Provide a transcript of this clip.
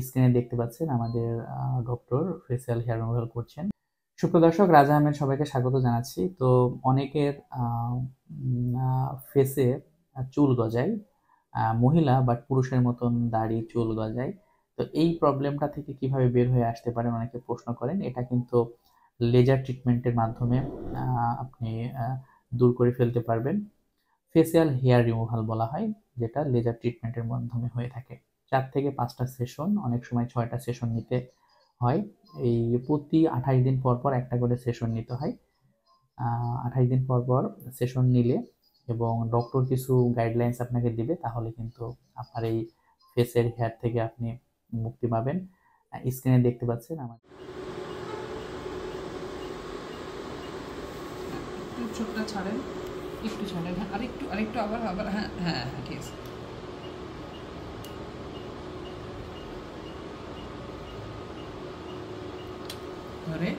স্ক্রিনে দেখতে পাচ্ছেন আমাদের ডক্টর ফেসিয়াল হেয়ার রিমুভাল করছেন। সুপ্রদর্শক, রাজা আহমেদ সবাইকে স্বাগত জানাচ্ছি। তো অনেকের ফেসে চুল গজায়, মহিলা বাট পুরুষের মতন দাড়ি চুল গজায়। তো এই প্রবলেমটা থেকে কিভাবে বের হয়ে আসতে পারেন অনেকে প্রশ্ন করেন। এটা কিন্তু লেজার ট্রিটমেন্টের মাধ্যমে আপনি দূর করে ফেলতে পারবেন। ফেসিয়াল হেয়ার রিমুভাল বলা হয়, যেটা লেজার ট্রিটমেন্টের মাধ্যমে হয়ে থাকে। 4 থেকে 5টা সেশন, অনেক সময় 6টা সেশন নিতে হয়। এই প্রতি 28 দিন পর পর একটা করে সেশন নিতে হয়। 28 দিন পর পর সেশন নিলে এবং ডক্টর কিছু গাইডলাইন্স আপনাকে দিবে, তাহলে কিন্তু আপনার এই ফেসের হেয়ার থেকে আপনি মুক্তি পাবেন। স্ক্রিনে দেখতে পাচ্ছেন আমার চোখটা ছাড়েন, একটু ছাড়েন, হ্যাঁ আরেকটু আরেকটু আবার আবার হ্যাঁ হ্যাঁ হ্যাঁ ঠিক আছে। ধরে